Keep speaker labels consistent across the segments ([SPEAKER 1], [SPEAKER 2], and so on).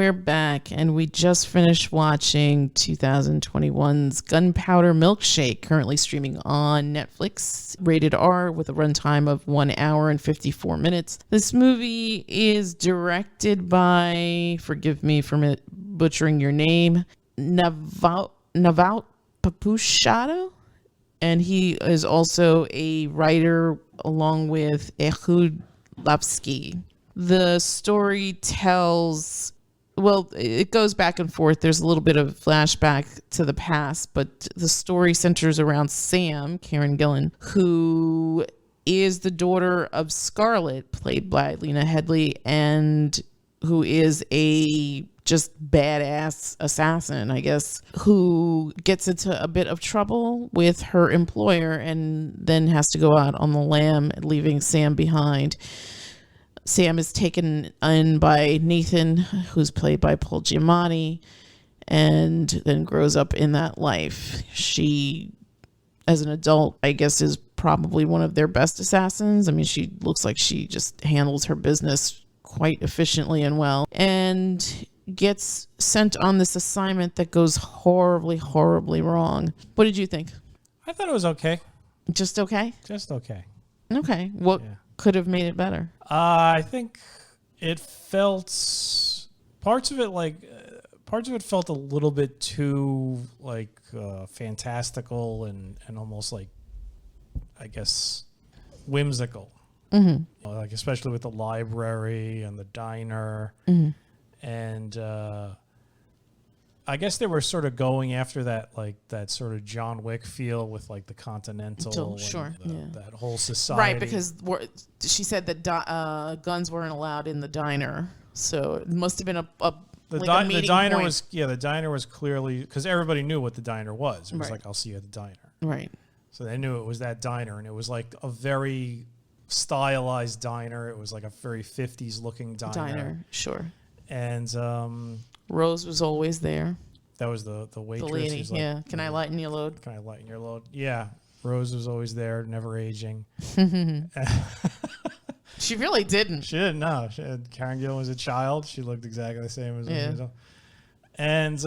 [SPEAKER 1] we're back, and we just finished watching 2021's Gunpowder Milkshake, currently streaming on Netflix, rated R, with a runtime of 1 hour and 54 minutes. This movie is directed by, forgive me for butchering your name, Navot Papushado, and he is also a writer along with Ehud Lavski. The story tells, well, it goes back and forth. There's a little bit of flashback to the past, but the story centers around Sam, Karen Gillan, who is the daughter of Scarlett, played by Lena Headey, and who is a just badass assassin, I guess, who gets into a bit of trouble with her employer and then has to go out on the lam, leaving Sam behind. Sam is taken in by Nathan, who's played by Paul Giamatti, and then grows up in that life. She, as an adult, I guess, is probably one of their best assassins. I mean, she looks like she just handles her business quite efficiently and well, and gets sent on this assignment that goes horribly, horribly wrong. What did you think?
[SPEAKER 2] I thought it was okay.
[SPEAKER 1] Just okay?
[SPEAKER 2] Just okay.
[SPEAKER 1] Okay. What could have made it better?
[SPEAKER 2] I think it felt, parts of it felt a little bit too fantastical and almost like, I guess, whimsical. Mm-hmm. Like especially with the library and the diner. Mm-hmm. And I guess they were sort of going after that sort of John Wick feel with like the Continental, that whole society.
[SPEAKER 1] Right, because she said that guns weren't allowed in the diner, so it must have been a meeting
[SPEAKER 2] diner
[SPEAKER 1] point.
[SPEAKER 2] The diner was clearly, because everybody knew what the diner was. It was like, I'll see you at the diner.
[SPEAKER 1] Right.
[SPEAKER 2] So they knew it was that diner, and it was like a very stylized diner. It was like a very 50s looking diner.
[SPEAKER 1] Sure.
[SPEAKER 2] And
[SPEAKER 1] Rose was always there.
[SPEAKER 2] That was the waitress.
[SPEAKER 1] The lady, like, Can I lighten your load?
[SPEAKER 2] Can I lighten your load? Yeah. Rose was always there, never aging.
[SPEAKER 1] She really didn't.
[SPEAKER 2] She didn't, no. Karen Gillan was a child. She looked exactly the same as her. And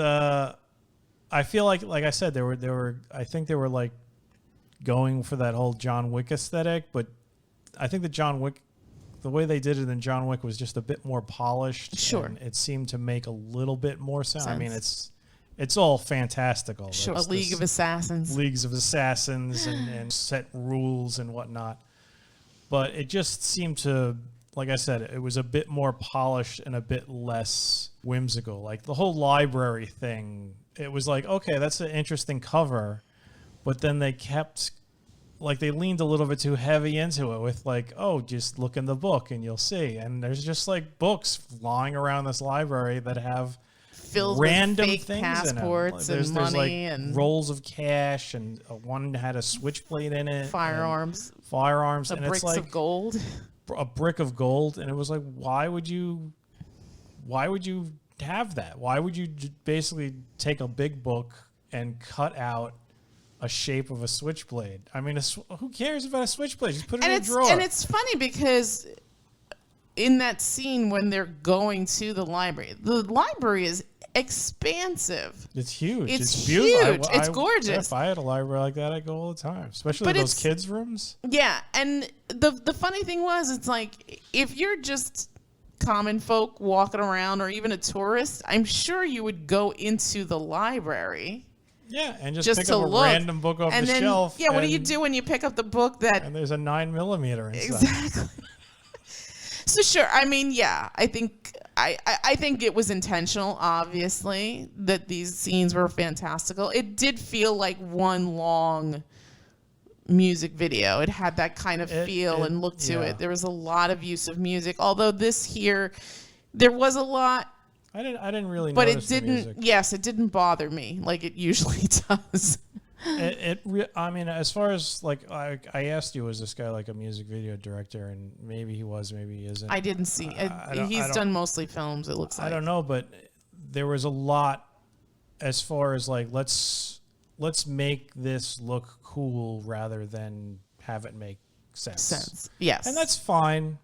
[SPEAKER 2] I feel like I said, I think they were like going for that whole John Wick aesthetic, but I think the way they did it in John Wick was just a bit more polished.
[SPEAKER 1] Sure.
[SPEAKER 2] And it seemed to make a little bit more sense. I mean, it's all fantastical.
[SPEAKER 1] Sure. A League of Assassins.
[SPEAKER 2] Leagues of Assassins and set rules and whatnot. But it just seemed to, like I said, it was a bit more polished and a bit less whimsical. Like the whole library thing, it was like, okay, that's an interesting cover. But then they kept... like they leaned a little bit too heavy into it with like, oh, just look in the book and you'll see. And there's just like books flying around this library that have
[SPEAKER 1] filled
[SPEAKER 2] random
[SPEAKER 1] with fake
[SPEAKER 2] things
[SPEAKER 1] passports
[SPEAKER 2] in them.
[SPEAKER 1] and money
[SPEAKER 2] like
[SPEAKER 1] and
[SPEAKER 2] rolls of cash, and one had a switchblade in it.
[SPEAKER 1] Firearms.
[SPEAKER 2] And
[SPEAKER 1] bricks
[SPEAKER 2] it's like
[SPEAKER 1] of gold.
[SPEAKER 2] A brick of gold. And it was like, why would you have that? Why would you basically take a big book and cut out a shape of a switchblade? I mean, who cares about a switchblade? Just put it in a drawer.
[SPEAKER 1] And it's funny because in that scene when they're going to the library is expansive.
[SPEAKER 2] It's huge.
[SPEAKER 1] It's
[SPEAKER 2] beautiful.
[SPEAKER 1] huge. It's gorgeous.
[SPEAKER 2] If I had a library like that, I'd go all the time, especially those kids' rooms.
[SPEAKER 1] Yeah, and the funny thing was, it's like if you're just common folk walking around or even a tourist, I'm sure you would go into the library.
[SPEAKER 2] Yeah, and just pick up a random book off the shelf.
[SPEAKER 1] Yeah, what do you do when you pick up the book
[SPEAKER 2] and there's a 9mm inside?
[SPEAKER 1] Exactly. So sure, I mean, yeah, I think it was intentional, obviously, that these scenes were fantastical. It did feel like one long music video. It had that kind of feel and look to it. There was a lot of use of music, although there was a lot.
[SPEAKER 2] I didn't really
[SPEAKER 1] but
[SPEAKER 2] notice
[SPEAKER 1] it didn't. Yes, it didn't bother me like it usually does.
[SPEAKER 2] I mean, as far as like I asked you, was this guy like a music video director? And maybe he was, maybe he isn't.
[SPEAKER 1] I didn't see. He's done mostly films. It looks like.
[SPEAKER 2] I don't know, but there was a lot as far as like let's make this look cool rather than have it make sense.
[SPEAKER 1] Yes,
[SPEAKER 2] and that's fine.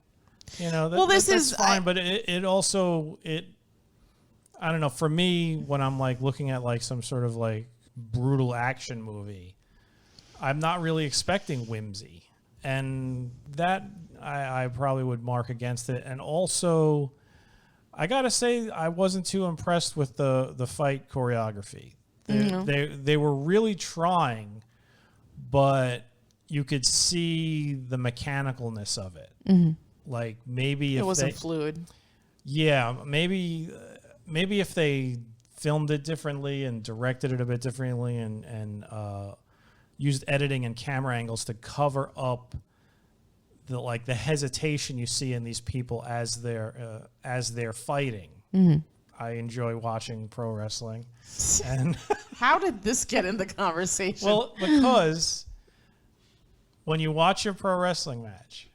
[SPEAKER 2] You know. That's fine, but it also I don't know. For me, when I'm like looking at like some sort of like brutal action movie, I'm not really expecting whimsy, and that I probably would mark against it. And also, I gotta say, I wasn't too impressed with the fight choreography. They were really trying, but you could see the mechanicalness of it. Like maybe if
[SPEAKER 1] it wasn't fluid.
[SPEAKER 2] Yeah, maybe if they filmed it differently and directed it a bit differently and used editing and camera angles to cover up the hesitation you see in these people as they're fighting. I enjoy watching pro wrestling. And
[SPEAKER 1] how did this get in the conversation?
[SPEAKER 2] Well, because when you watch a pro wrestling match,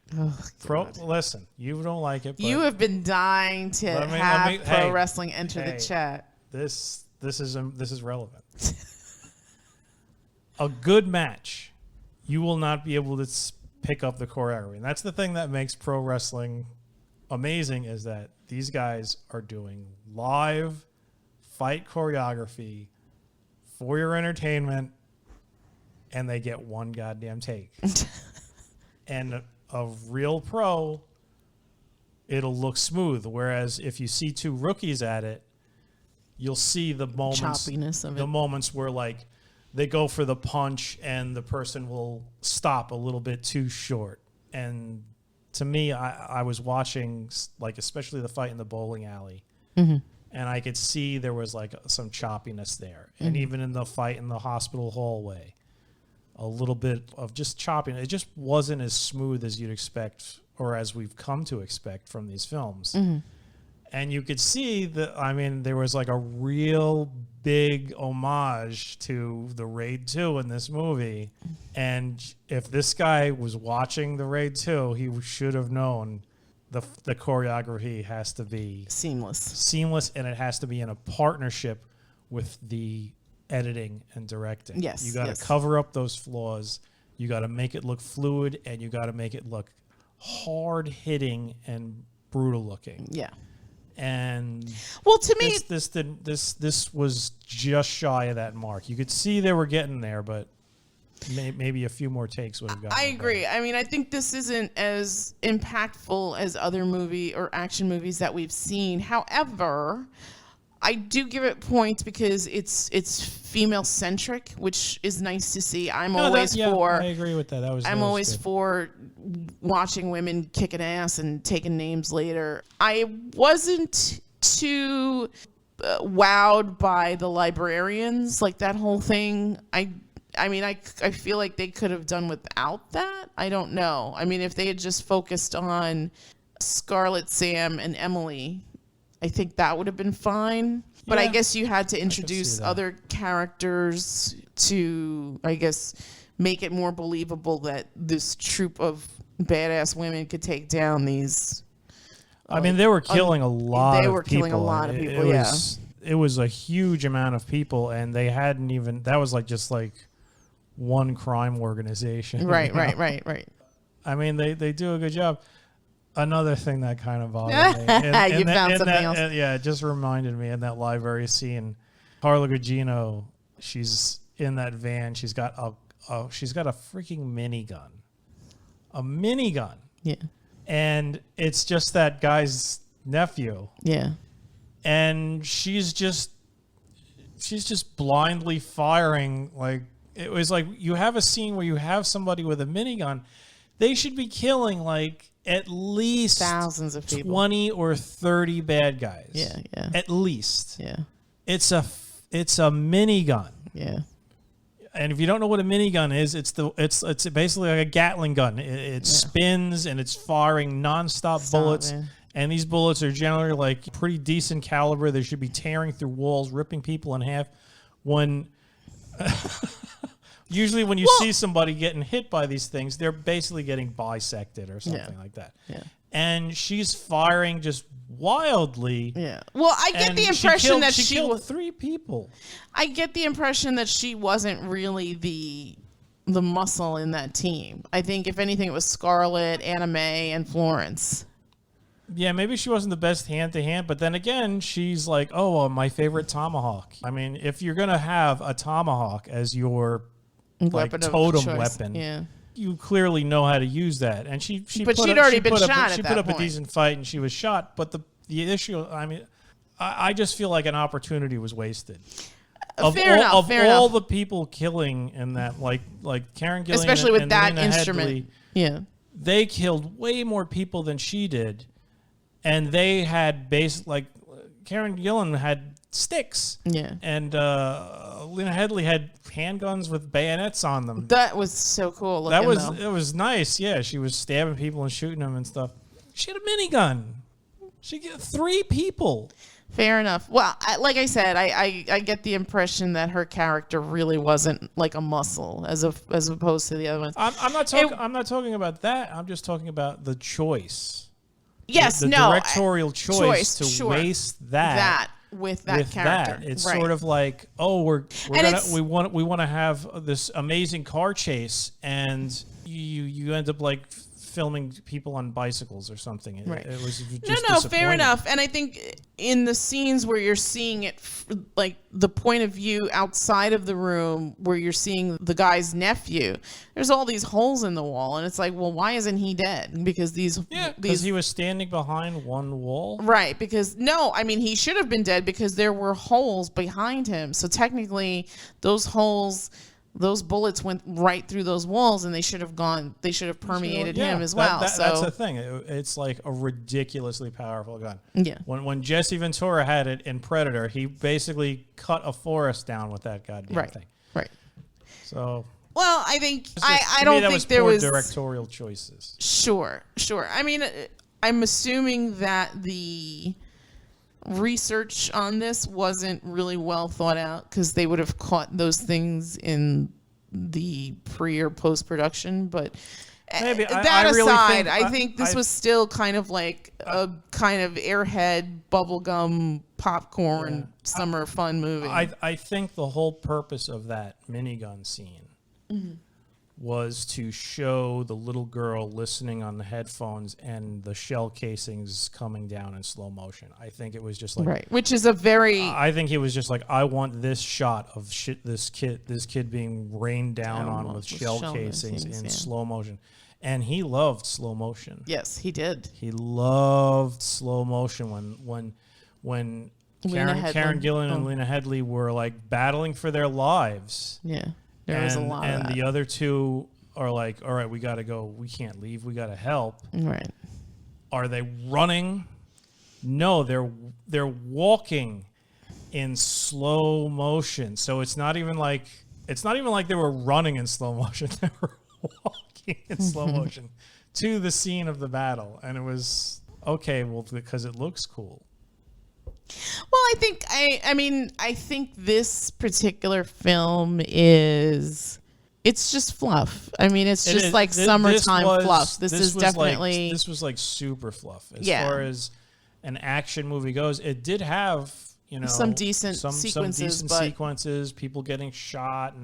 [SPEAKER 2] listen, you don't like it. But
[SPEAKER 1] you have been dying to have pro wrestling enter the chat.
[SPEAKER 2] This is relevant. A good match, you will not be able to pick up the choreography, and that's the thing that makes pro wrestling amazing. Is that these guys are doing live fight choreography for your entertainment, and they get one goddamn take. And a real pro, it'll look smooth. Whereas if you see two rookies at it, you'll see the moments,
[SPEAKER 1] choppiness of it.
[SPEAKER 2] The moments where like they go for the punch and the person will stop a little bit too short. And to me, I was watching like especially the fight in the bowling alley, and I could see there was like some choppiness there, and even in the fight in the hospital hallway. A little bit of just chopping. It just wasn't as smooth as you'd expect or as we've come to expect from these films. And you could see that, I mean, there was like a real big homage to the Raid 2 in this movie. And if this guy was watching the Raid 2, he should have known the choreography has to be seamless, and it has to be in a partnership with the editing and directing.
[SPEAKER 1] Yes,
[SPEAKER 2] you got to cover up those flaws. You got to make it look fluid, and you got to make it look hard hitting and brutal looking.
[SPEAKER 1] Yeah.
[SPEAKER 2] And
[SPEAKER 1] well, to me,
[SPEAKER 2] this was just shy of that mark. You could see they were getting there, but maybe a few more takes would have gotten.
[SPEAKER 1] I agree. I mean, I think this isn't as impactful as other movie or action movies that we've seen. However, I do give it points because it's female centric, which is nice to see. I
[SPEAKER 2] agree with that.
[SPEAKER 1] I'm always for watching women kicking ass and taking names later. I wasn't too wowed by the librarians, like that whole thing. I mean, I feel like they could have done without that. I don't know. I mean, if they had just focused on Scarlett, Sam, and Emily, I think that would have been fine. But I guess you had to introduce other characters to, I guess, make it more believable that this troop of badass women could take down these.
[SPEAKER 2] I mean, they were killing a lot of people.
[SPEAKER 1] They were killing a lot of people,
[SPEAKER 2] It was a huge amount of people, and they hadn't even, that was like just like one crime organization.
[SPEAKER 1] Right.
[SPEAKER 2] I mean, they do a good job. Another thing that kind of bothered me.
[SPEAKER 1] You found something else.
[SPEAKER 2] Yeah, it just reminded me in that library scene. Carla Gugino, she's in that van. She's got a freaking minigun. A minigun.
[SPEAKER 1] Yeah.
[SPEAKER 2] And it's just that guy's nephew.
[SPEAKER 1] Yeah.
[SPEAKER 2] And she's just blindly firing. Like, it was like you have a scene where you have somebody with a minigun. They should be killing like at least
[SPEAKER 1] thousands of people,
[SPEAKER 2] 20 or 30 bad guys.
[SPEAKER 1] Yeah.
[SPEAKER 2] At least.
[SPEAKER 1] Yeah.
[SPEAKER 2] It's a minigun.
[SPEAKER 1] Yeah.
[SPEAKER 2] And if you don't know what a minigun is, it's basically like a Gatling gun. It spins and it's firing nonstop bullets. Man. And these bullets are generally like pretty decent caliber. They should be tearing through walls, ripping people in half. Usually when you see somebody getting hit by these things, they're basically getting bisected or something like that.
[SPEAKER 1] Yeah.
[SPEAKER 2] And she's firing just wildly.
[SPEAKER 1] Yeah. Well, I get the impression that
[SPEAKER 2] she killed 3 people.
[SPEAKER 1] I get the impression that she wasn't really the muscle in that team. I think if anything, it was Scarlett, Anna Mae, and Florence.
[SPEAKER 2] Yeah, maybe she wasn't the best hand-to-hand, but then again, she's like, oh, my favorite tomahawk. I mean, if you're going to have a tomahawk as your
[SPEAKER 1] Weapon of
[SPEAKER 2] totem
[SPEAKER 1] choice.
[SPEAKER 2] weapon,
[SPEAKER 1] Yeah.
[SPEAKER 2] you clearly know how to use that. And she
[SPEAKER 1] But
[SPEAKER 2] put
[SPEAKER 1] she'd
[SPEAKER 2] up,
[SPEAKER 1] already
[SPEAKER 2] she
[SPEAKER 1] been
[SPEAKER 2] put up,
[SPEAKER 1] shot
[SPEAKER 2] she
[SPEAKER 1] at
[SPEAKER 2] put
[SPEAKER 1] that
[SPEAKER 2] up
[SPEAKER 1] point.
[SPEAKER 2] a decent fight, and she was shot. But the issue, I mean, I just feel like an opportunity was wasted.
[SPEAKER 1] Fair enough.
[SPEAKER 2] All the people killing in that, like Karen Gillan,
[SPEAKER 1] especially with
[SPEAKER 2] and
[SPEAKER 1] that
[SPEAKER 2] Lena
[SPEAKER 1] instrument.
[SPEAKER 2] Headey,
[SPEAKER 1] Yeah.
[SPEAKER 2] they killed way more people than she did, and they had Karen Gillan had sticks.
[SPEAKER 1] Yeah.
[SPEAKER 2] And Lena Headey had handguns with bayonets on them.
[SPEAKER 1] That was so cool looking,
[SPEAKER 2] It was nice. Yeah, she was stabbing people and shooting them and stuff. She had a minigun. She got 3 people.
[SPEAKER 1] Fair enough. Well, like I said, I get the impression that her character really wasn't like a muscle as opposed to the other ones.
[SPEAKER 2] I'm not talking about that. I'm just talking about the choice.
[SPEAKER 1] Yes,
[SPEAKER 2] the directorial choice to waste that
[SPEAKER 1] with that character.
[SPEAKER 2] It's
[SPEAKER 1] right.
[SPEAKER 2] sort of like, oh, we want to have this amazing car chase, and you end up like filming people on bicycles or something.
[SPEAKER 1] Right.
[SPEAKER 2] It was just
[SPEAKER 1] no, fair enough. And I think in the scenes where you're seeing it, like the point of view outside of the room where you're seeing the guy's nephew, there's all these holes in the wall, and it's like, well, why isn't he dead? Because because
[SPEAKER 2] he was standing behind one wall.
[SPEAKER 1] Right. Because he should have been dead because there were holes behind him. So technically, those bullets went right through those walls, and they should have permeated him as well.
[SPEAKER 2] That's the thing. It's like a ridiculously powerful gun.
[SPEAKER 1] Yeah.
[SPEAKER 2] When Jesse Ventura had it in Predator, he basically cut a forest down with that goddamn thing.
[SPEAKER 1] Right.
[SPEAKER 2] So.
[SPEAKER 1] Well, I think I don't think there was
[SPEAKER 2] directorial choices.
[SPEAKER 1] Sure. I mean, I'm assuming that the research on this wasn't really well thought out because they would have caught those things in the pre or post production. But
[SPEAKER 2] maybe
[SPEAKER 1] I think this was still kind of like a kind of airhead bubblegum popcorn summer fun movie.
[SPEAKER 2] I think the whole purpose of that minigun scene was to show the little girl listening on the headphones and the shell casings coming down in slow motion. I think it was just like
[SPEAKER 1] which is a very.
[SPEAKER 2] I think he was just like, I want this shot of this kid being rained down on with shell casings in slow motion, and he loved slow motion.
[SPEAKER 1] Yes, he did.
[SPEAKER 2] He loved slow motion when Karen Gillan and Lena Headey were like battling for their lives.
[SPEAKER 1] Yeah. There was a lot of that.
[SPEAKER 2] And the other two are like, all right, we got to go. We can't leave. We got to help.
[SPEAKER 1] Right.
[SPEAKER 2] Are they running? No, they're walking in slow motion. So it's not even like they were running in slow motion. They were walking in slow motion to the scene of the battle. And it was okay, well, because it looks cool.
[SPEAKER 1] Well, I think this particular film it's just fluff. I mean, it's just like summertime fluff. This is definitely
[SPEAKER 2] this was like super fluff as far as an action movie goes. It did have,
[SPEAKER 1] some decent sequences,
[SPEAKER 2] people getting shot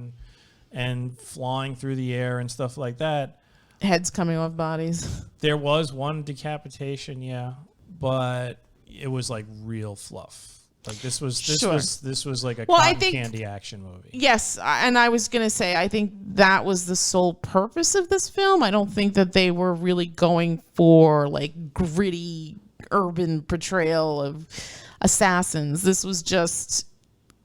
[SPEAKER 2] and flying through the air and stuff like that.
[SPEAKER 1] Heads coming off bodies.
[SPEAKER 2] There was one decapitation, but it was like real fluff. Like this was like a cotton candy action movie.
[SPEAKER 1] Yes, and I was gonna say I think that was the sole purpose of this film. I don't think that they were really going for like gritty urban portrayal of assassins. This was just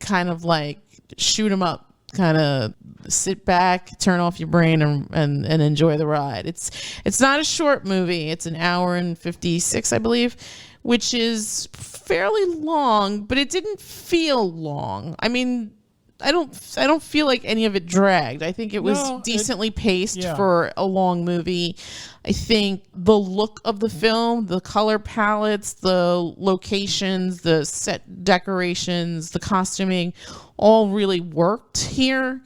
[SPEAKER 1] kind of like shoot 'em up, kind of sit back, turn off your brain, and enjoy the ride. It's not a short movie. It's an hour and 56, I believe, which is fairly long, but it didn't feel long. I mean, I don't feel like any of it dragged. I think it was decently paced for a long movie. I think the look of the film, the color palettes, the locations, the set decorations, the costuming, all really worked here.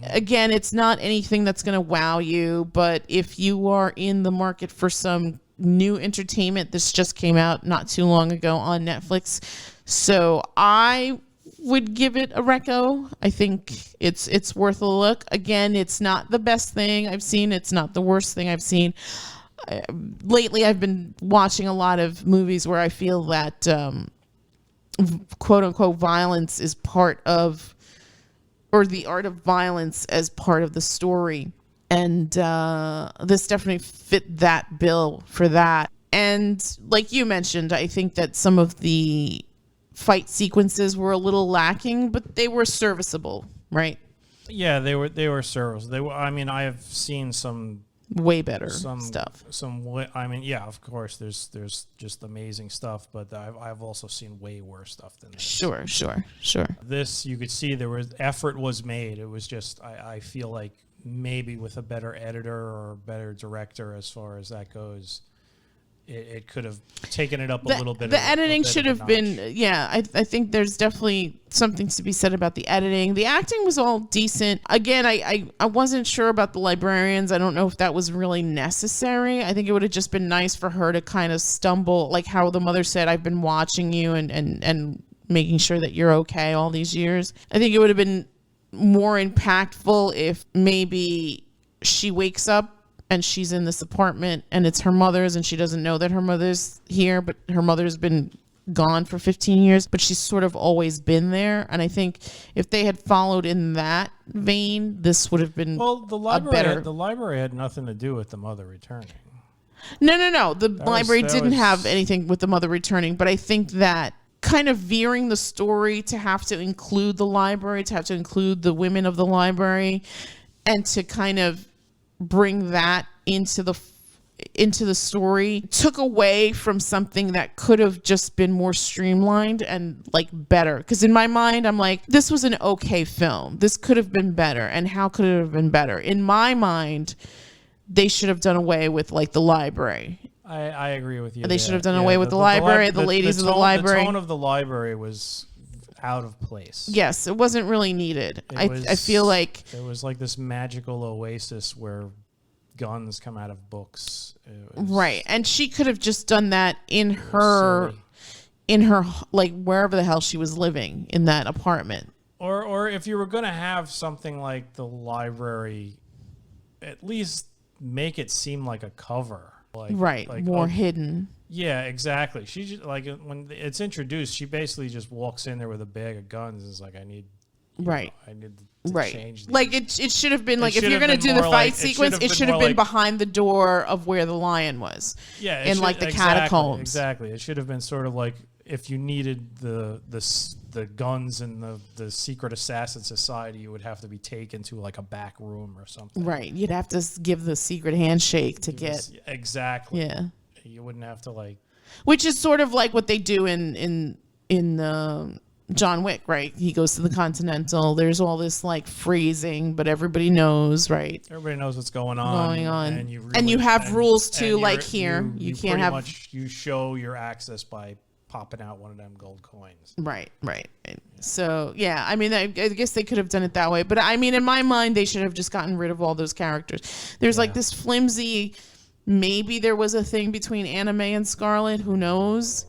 [SPEAKER 1] Again, it's not anything that's going to wow you, but if you are in the market for some new entertainment, this just came out not too long ago on Netflix. So I would give it a reco. I think it's worth a look. Again, it's not the best thing I've seen. It's not the worst thing I've seen. lately I've been watching a lot of movies where I feel that quote unquote violence is part of, or the art of violence as part of the story. And this definitely fit that bill for that. And like you mentioned, I think that some of the fight sequences were a little lacking, but they were serviceable, right?
[SPEAKER 2] Yeah, they were serviceable. They were. I mean, I have seen some
[SPEAKER 1] way better stuff.
[SPEAKER 2] I mean, yeah, of course, there's just amazing stuff, but I've also seen way worse stuff than this.
[SPEAKER 1] Sure.
[SPEAKER 2] This, you could see there was effort was made. It was just I feel like maybe with a better editor or better director as far as that goes, it could have taken it up a little bit.
[SPEAKER 1] The editing should have been, I think there's definitely something to be said about the editing. The acting was all decent. Again, I wasn't sure about the librarians. I don't know if that was really necessary. I think it would have just been nice for her to kind of stumble, like how the mother said, I've been watching you and making sure that you're okay all these years. I think it would have been more impactful if maybe she wakes up and she's in this apartment and it's her mother's and she doesn't know that her mother's here, but her mother's been gone for 15 years, but she's sort of always been there. And I think if they had followed in that vein, this would have been
[SPEAKER 2] the library had nothing to do with the mother returning.
[SPEAKER 1] No. The library didn't have anything with the mother returning, but I think that kind of veering the story to have to include the library, to have to include the women of the library, and to kind of bring that into the story took away from something that could have just been more streamlined and like better. Because in my mind, I'm like, this was an okay film. This could have been better. And how could it have been better? In my mind, they should have done away with like the library.
[SPEAKER 2] I agree with you.
[SPEAKER 1] They should have done away with the library, the ladies of the library.
[SPEAKER 2] The tone of the library was out of place.
[SPEAKER 1] Yes, it wasn't really needed. I feel like
[SPEAKER 2] it was like this magical oasis where guns come out of books.
[SPEAKER 1] Right. And she could have just done that in her like wherever the hell she was living in that apartment.
[SPEAKER 2] Or if you were going to have something like the library, at least make it seem like a cover. Like
[SPEAKER 1] more hidden.
[SPEAKER 2] Yeah, exactly. She just, like when it's introduced, she basically just walks in there with a bag of guns and is like, I need to change these.
[SPEAKER 1] Like it should have been like, if you're going to do the fight sequence, it should have been behind the door of where the lion was.
[SPEAKER 2] Yeah.
[SPEAKER 1] In like the catacombs.
[SPEAKER 2] Exactly. It should have been sort of like if you needed the guns and the secret assassin society, you would have to be taken to like a back room or something. Right.
[SPEAKER 1] You'd have to give the secret handshake to get.
[SPEAKER 2] Exactly.
[SPEAKER 1] Yeah.
[SPEAKER 2] You wouldn't have to like.
[SPEAKER 1] Which is sort of like what they do in John Wick, right? He goes to the Continental. There's all this like freezing, but everybody knows, right?
[SPEAKER 2] Everybody knows what's going on.
[SPEAKER 1] And you have rules too, like here. You can't have.
[SPEAKER 2] You show your access by popping out one of them gold coins.
[SPEAKER 1] Right. So, yeah, I mean, I guess they could have done it that way. But I mean, in my mind, they should have just gotten rid of all those characters. There's like this flimsy, maybe there was a thing between Anime and Scarlet. Who knows?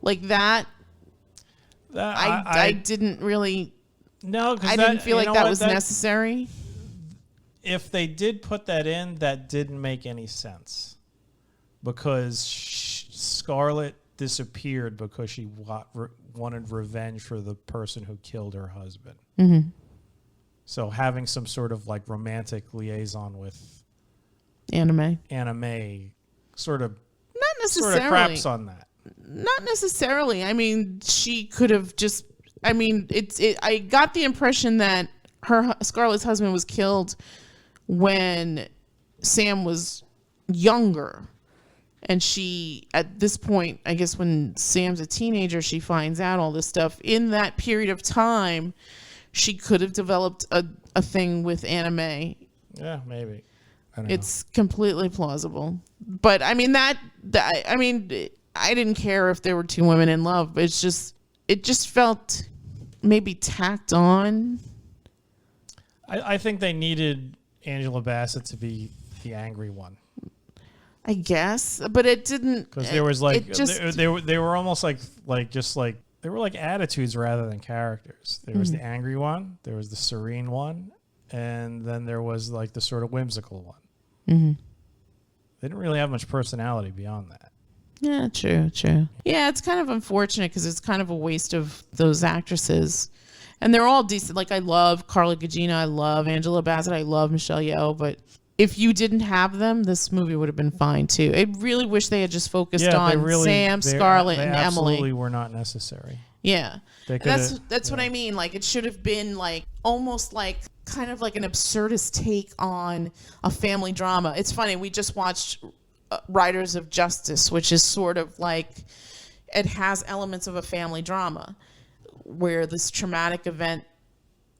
[SPEAKER 1] Like that. I didn't really.
[SPEAKER 2] No, because
[SPEAKER 1] I didn't feel like that was necessary.
[SPEAKER 2] If they did put that in, that didn't make any sense. Because Scarlet disappeared because she wanted revenge for the person who killed her husband.
[SPEAKER 1] Mm-hmm.
[SPEAKER 2] So having some sort of like romantic liaison with
[SPEAKER 1] Anime
[SPEAKER 2] sort of craps on that.
[SPEAKER 1] Not necessarily. I mean, she could have just. I mean, I got the impression that Scarlett's husband was killed when Sam was younger. And she, at this point, I guess when Sam's a teenager, she finds out all this stuff. In that period of time, she could have developed a thing with Anime.
[SPEAKER 2] Yeah, maybe.
[SPEAKER 1] It's completely plausible. But, I mean, I didn't care if there were two women in love. It just felt maybe tacked on.
[SPEAKER 2] I think they needed Angela Bassett to be the angry one.
[SPEAKER 1] I guess, but it didn't.
[SPEAKER 2] Because there was like they were almost like they were like attitudes rather than characters. There was the angry one, there was the serene one, and then there was like the sort of whimsical one.
[SPEAKER 1] Mm-hmm.
[SPEAKER 2] They didn't really have much personality beyond that.
[SPEAKER 1] Yeah, true. Yeah, it's kind of unfortunate because it's kind of a waste of those actresses. And they're all decent. Like, I love Carla Gugino. I love Angela Bassett. I love Michelle Yeoh. But if you didn't have them, this movie would have been fine, too. I really wish they had just focused on Sam, Scarlett, and Emily.
[SPEAKER 2] Absolutely were not necessary.
[SPEAKER 1] Yeah. That's what I mean. Like, it should have been, like, almost like kind of like an absurdist take on a family drama. It's funny. We just watched Riders of Justice, which is sort of like, it has elements of a family drama where this traumatic event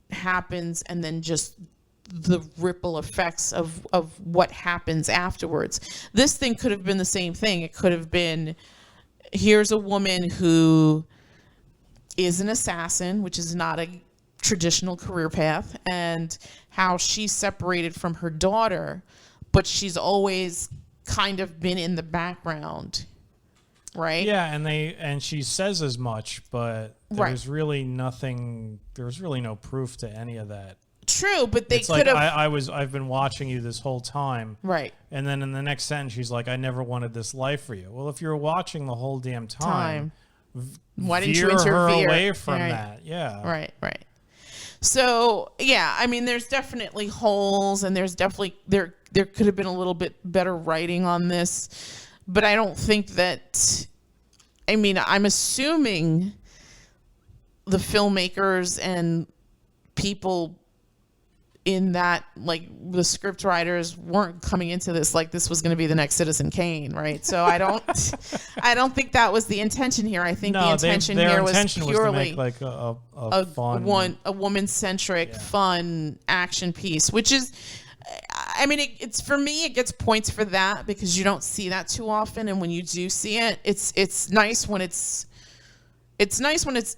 [SPEAKER 1] happens and then just the ripple effects of what happens afterwards. This thing could have been the same thing. It could have been, here's a woman who is an assassin, which is not a traditional career path, and how she's separated from her daughter, but she's always kind of been in the background, right?
[SPEAKER 2] Yeah, and she says as much, but there's really nothing. There's really no proof to any of that.
[SPEAKER 1] True, but they
[SPEAKER 2] could have. I've been watching you this whole time,
[SPEAKER 1] right?
[SPEAKER 2] And then in the next sentence, she's like, "I never wanted this life for you." Well, if you're watching the whole damn time,
[SPEAKER 1] why didn't you
[SPEAKER 2] veer her
[SPEAKER 1] interfere
[SPEAKER 2] away from that? Yeah,
[SPEAKER 1] right. So yeah, I mean, there's definitely holes, and there's definitely there could have been a little bit better writing on this, but I don't think that. I mean, I'm assuming the filmmakers and people in that, like, the script writers weren't coming into this like this was going to be the next Citizen Kane, right? So I don't think that was the intention here. I think the intention here was purely
[SPEAKER 2] to make like a fun,
[SPEAKER 1] a woman-centric, fun action piece, which is, I mean, it's for me, it gets points for that because you don't see that too often, and when you do see it, it's nice when it's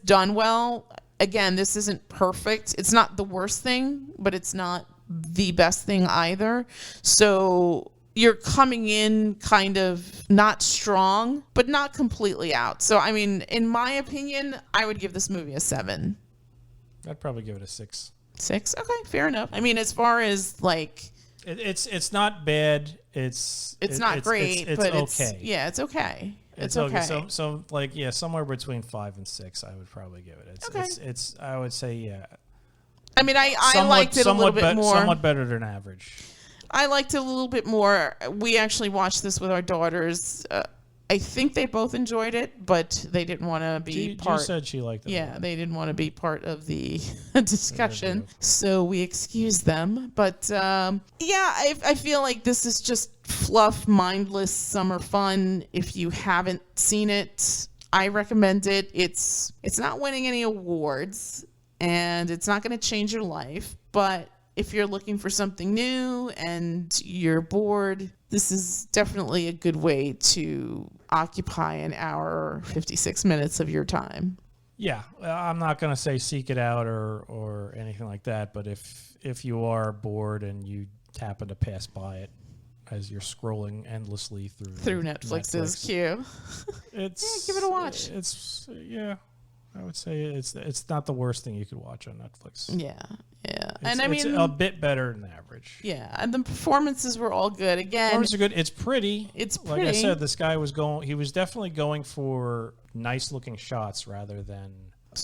[SPEAKER 1] done well. Again, this isn't perfect. It's not the worst thing, but it's not the best thing either. So you're coming in kind of not strong, but not completely out. So, I mean, in my opinion, I would give this movie a 7.
[SPEAKER 2] I'd probably give it a 6.
[SPEAKER 1] 6? Okay, fair enough. I mean, as far as like...
[SPEAKER 2] It's not bad. It's
[SPEAKER 1] not great, but
[SPEAKER 2] okay.
[SPEAKER 1] It's okay. It's okay.
[SPEAKER 2] So like, yeah, somewhere between 5 and 6, I would probably give it. It's I would say, yeah.
[SPEAKER 1] I mean, I liked it a little bit more.
[SPEAKER 2] Somewhat better than average.
[SPEAKER 1] I liked it a little bit more. We actually watched this with our daughters. I think they both enjoyed it, but they didn't want to be part.
[SPEAKER 2] You said she liked it.
[SPEAKER 1] Yeah, they didn't want to be part of the discussion, so we excused them. But I feel like this is just fluff, mindless summer fun. If you haven't seen it, I recommend it. It's not winning any awards, and it's not going to change your life, but if you're looking for something new and you're bored, this is definitely a good way to occupy an hour, 56 minutes of your time.
[SPEAKER 2] Yeah, I'm not going to say seek it out or anything like that, but if you are bored and you happen to pass by it as you're scrolling endlessly through
[SPEAKER 1] Netflix's queue, give it a watch.
[SPEAKER 2] I would say it's not the worst thing you could watch on Netflix.
[SPEAKER 1] Yeah.
[SPEAKER 2] It's a bit better than average.
[SPEAKER 1] Yeah, and the performances were all good. Again,
[SPEAKER 2] performances are good. It's pretty.
[SPEAKER 1] Like
[SPEAKER 2] I said, this guy he was definitely going for nice looking shots rather than a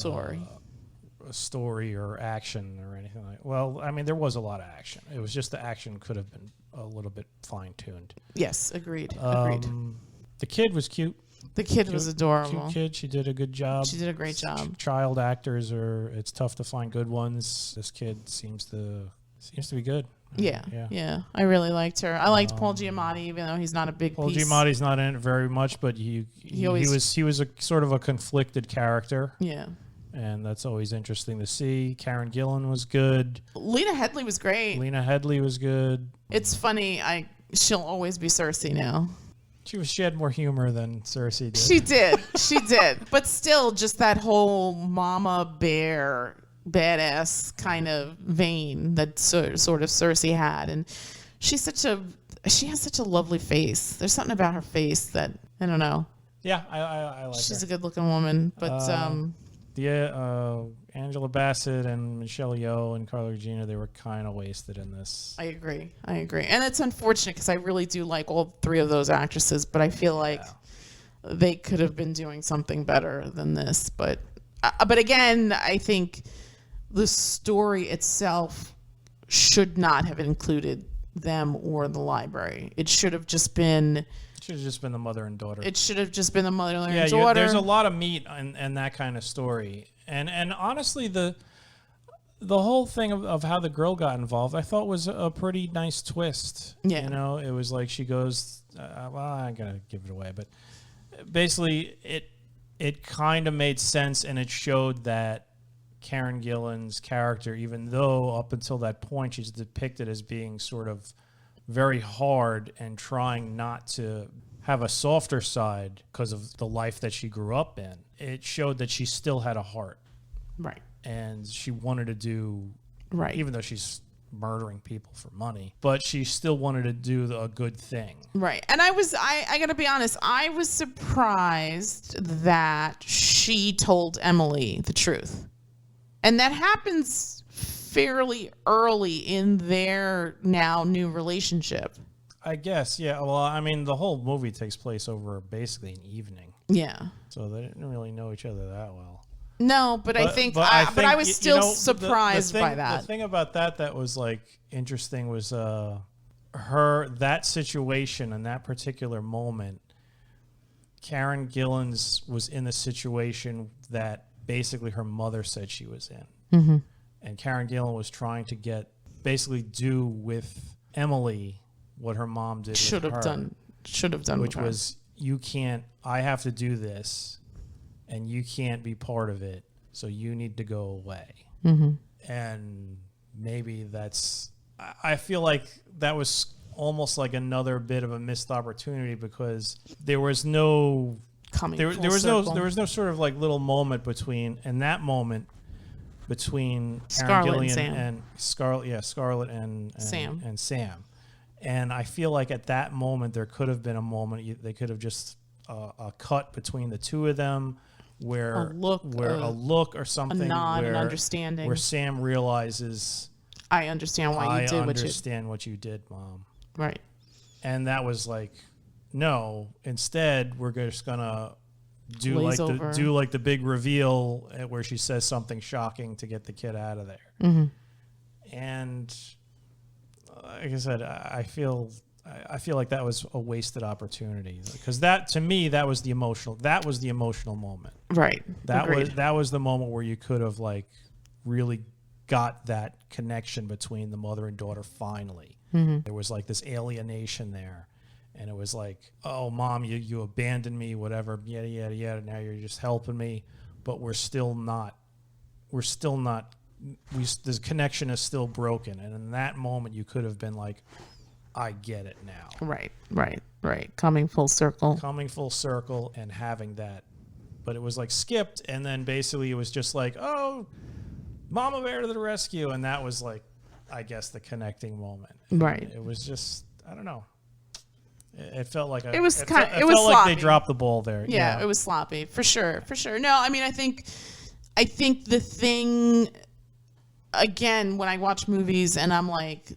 [SPEAKER 2] story or action or anything like. Well, I mean, there was a lot of action. It was just the action could have been a little bit fine tuned.
[SPEAKER 1] Yes, agreed.
[SPEAKER 2] The kid was cute.
[SPEAKER 1] The kid was adorable.
[SPEAKER 2] Cute kid. She did a good job.
[SPEAKER 1] She did a great job.
[SPEAKER 2] Child actors it's tough to find good ones. This kid seems to be good.
[SPEAKER 1] Yeah. I really liked her. I liked Paul Giamatti, even though he's not a big
[SPEAKER 2] Paul
[SPEAKER 1] piece.
[SPEAKER 2] Giamatti's not in it very much, but he was a sort of a conflicted character.
[SPEAKER 1] Yeah.
[SPEAKER 2] And that's always interesting to see. Karen Gillan was good.
[SPEAKER 1] Lena Headey was great.
[SPEAKER 2] It's
[SPEAKER 1] funny. She'll always be Cersei now.
[SPEAKER 2] She had more humor than Cersei did.
[SPEAKER 1] She did. But still, just that whole mama bear, badass kind of vein that sort of Cersei had. And she has such a lovely face. There's something about her face that, I don't know.
[SPEAKER 2] Yeah, I like her.
[SPEAKER 1] She's a good looking woman. But
[SPEAKER 2] Angela Bassett and Michelle Yeoh and Carla Regina, they were kind of wasted in this.
[SPEAKER 1] I agree. And it's unfortunate because I really do like all three of those actresses, but I feel like they could have been doing something better than this. But again, I think the story itself should not have included them or the library. It should have just been...
[SPEAKER 2] It should have just been the mother and daughter.
[SPEAKER 1] It should have just been the mother and daughter.
[SPEAKER 2] There's a lot of meat in that kind of story. And honestly, the whole thing of how the girl got involved, I thought was a pretty nice twist.
[SPEAKER 1] Yeah.
[SPEAKER 2] You know, it was like she goes, well, I'm going to give it away. But basically, it kind of made sense, and it showed that Karen Gillan's character, even though up until that point she's depicted as being sort of very hard and trying not to have a softer side because of the life that she grew up in, it showed that she still had a heart.
[SPEAKER 1] Right.
[SPEAKER 2] And she wanted to do,
[SPEAKER 1] right,
[SPEAKER 2] even though she's murdering people for money, but she still wanted to do a good thing.
[SPEAKER 1] Right. And I gotta be honest, I was surprised that she told Emily the truth. And that happens fairly early in their now new relationship.
[SPEAKER 2] I guess, yeah. Well, I mean, the whole movie takes place over basically an evening.
[SPEAKER 1] Yeah.
[SPEAKER 2] So they didn't really know each other that well.
[SPEAKER 1] No, but I think I was still surprised by that.
[SPEAKER 2] The thing about that was like interesting was that situation in that particular moment. Karen Gillan's was in the situation that basically her mother said she was in.
[SPEAKER 1] Mm-hmm.
[SPEAKER 2] And Karen Gillan was trying to basically do with Emily what her mom did
[SPEAKER 1] should have done
[SPEAKER 2] which was, I have to do this and you can't be part of it, so you need to go away.
[SPEAKER 1] Mm-hmm.
[SPEAKER 2] And maybe I feel like that was almost like another bit of a missed opportunity, because there was no there was no sort of like little moment between Karen Gillan and Scarlett and Sam. And I feel like at that moment there could have been a moment they could have just a cut between the two of them, where a look or something,
[SPEAKER 1] a nod, an understanding,
[SPEAKER 2] where Sam realizes,
[SPEAKER 1] I understand why you did
[SPEAKER 2] what you did, Mom.
[SPEAKER 1] Right.
[SPEAKER 2] And that was like, no. Instead, we're just gonna do like the big reveal where she says something shocking to get the kid out of there.
[SPEAKER 1] Mm-hmm.
[SPEAKER 2] And like I said, I feel like that was a wasted opportunity, because that, to me, that was the emotional moment.
[SPEAKER 1] Right.
[SPEAKER 2] That was the moment where you could have like really got that connection between the mother and daughter finally.
[SPEAKER 1] Mm-hmm.
[SPEAKER 2] There was like this alienation there, and it was like, oh, Mom, you abandoned me, whatever, yada yada yada. Now you're just helping me, but this connection is still broken. And in that moment, you could have been like, I get it now.
[SPEAKER 1] Right. Coming full circle
[SPEAKER 2] and having that. But it was like skipped, and then basically it was just like, oh, Mama Bear to the rescue. And that was like, I guess, the connecting moment.
[SPEAKER 1] Right.
[SPEAKER 2] It was just, I don't know. It felt like
[SPEAKER 1] it was
[SPEAKER 2] sloppy. Like they dropped the ball there.
[SPEAKER 1] Yeah, it was sloppy for sure. No, I mean, I think the thing, again, when I watch movies and I'm like,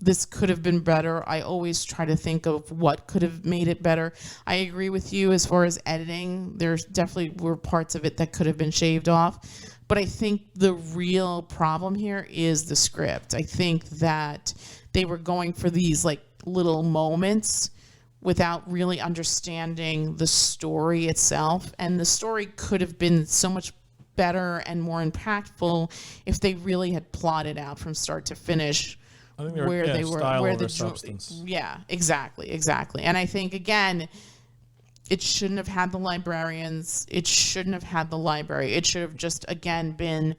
[SPEAKER 1] this could have been better, I always try to think of what could have made it better. I agree with you as far as editing. There's definitely were parts of it that could have been shaved off. But I think the real problem here is the script. I think that they were going for these like little moments without really understanding the story itself. And the story could have been so much better and more impactful if they really had plotted out from start to finish where they were, where the
[SPEAKER 2] substance.
[SPEAKER 1] Yeah, exactly. And I think, again, it shouldn't have had the librarians. It shouldn't have had the library. It should have just, again, been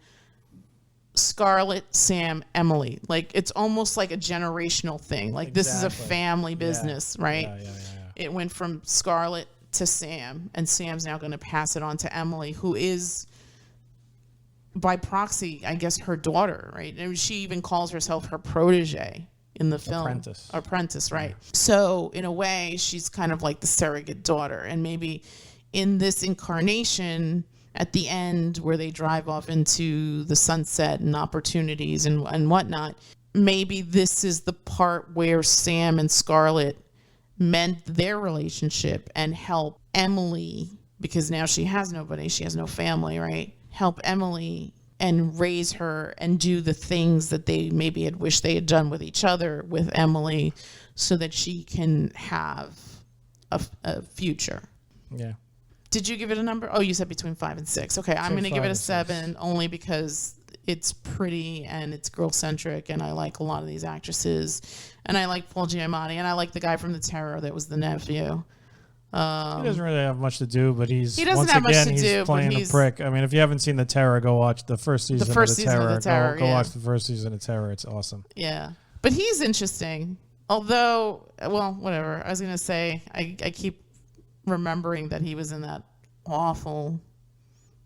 [SPEAKER 1] Scarlett, Sam, Emily. Like, it's almost like a generational thing. Like, This is a family business, right?
[SPEAKER 2] Yeah.
[SPEAKER 1] It went from Scarlett to Sam, and Sam's now going to pass it on to Emily, who is, by proxy, I guess, her daughter, right? And she even calls herself her protege in the film. Apprentice, right? Yeah. So in a way, she's kind of like the surrogate daughter. And maybe in this incarnation, at the end where they drive off into the sunset and opportunities and whatnot, maybe this is the part where Sam and Scarlett mend their relationship and help Emily, because now she has nobody, she has no family, right? Help Emily and raise her and do the things that they maybe had wished they had done with each other with Emily so that she can have a future.
[SPEAKER 2] Yeah.
[SPEAKER 1] Did you give it a number? Oh, you said between 5 and 6. Okay, I'm going to give it a 7 only because it's pretty and it's girl-centric, and I like a lot of these actresses, and I like Paul Giamatti, and I like the guy from The Terror that was the nephew.
[SPEAKER 2] He doesn't really have much to do, but he doesn't
[SPEAKER 1] once
[SPEAKER 2] have
[SPEAKER 1] again,
[SPEAKER 2] much to do, playing a prick. I mean, if you haven't seen The Terror, go watch the first season of The Terror. Go watch the first season of Terror. It's awesome.
[SPEAKER 1] Yeah, but he's interesting. Although, well, whatever. I was going to say, I keep remembering that he was in that awful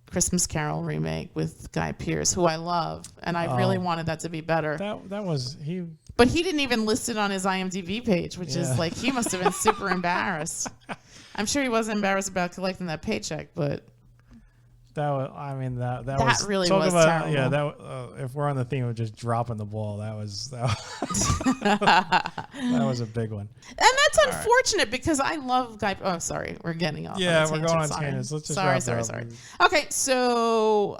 [SPEAKER 1] Christmas Carol remake with Guy Pearce, who I love, and I really wanted that to be better.
[SPEAKER 2] That was he.
[SPEAKER 1] But he didn't even list it on his IMDb page, which is like, he must have been super embarrassed. I'm sure he wasn't embarrassed about collecting that paycheck, but
[SPEAKER 2] that was, I mean, that
[SPEAKER 1] was really was terrible.
[SPEAKER 2] Yeah, that if we're on the theme of just dropping the ball, that was that was a big one.
[SPEAKER 1] And that's unfortunate because I love Guy. Oh, sorry, we're getting off.
[SPEAKER 2] Yeah, we're going on tangents. Let's just
[SPEAKER 1] sorry. Okay, so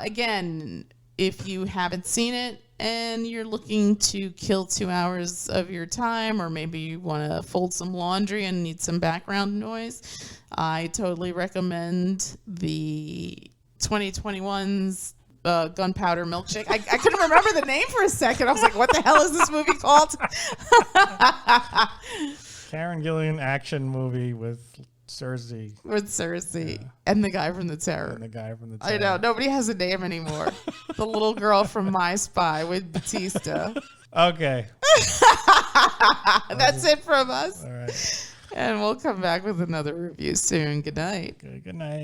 [SPEAKER 1] again, if you haven't seen it and you're looking to kill 2 hours of your time, or maybe you want to fold some laundry and need some background noise, I totally recommend the 2021's Gunpowder Milkshake. I couldn't remember the name for a second. I was like, what the hell is this movie called?
[SPEAKER 2] Karen Gillan action movie with Cersei.
[SPEAKER 1] And the guy from The Terror. I know, nobody has a name anymore. The little girl from My Spy with Batista.
[SPEAKER 2] Okay.
[SPEAKER 1] That's it from us.
[SPEAKER 2] All right.
[SPEAKER 1] And we'll come back with another review soon. Good night.
[SPEAKER 2] Good night.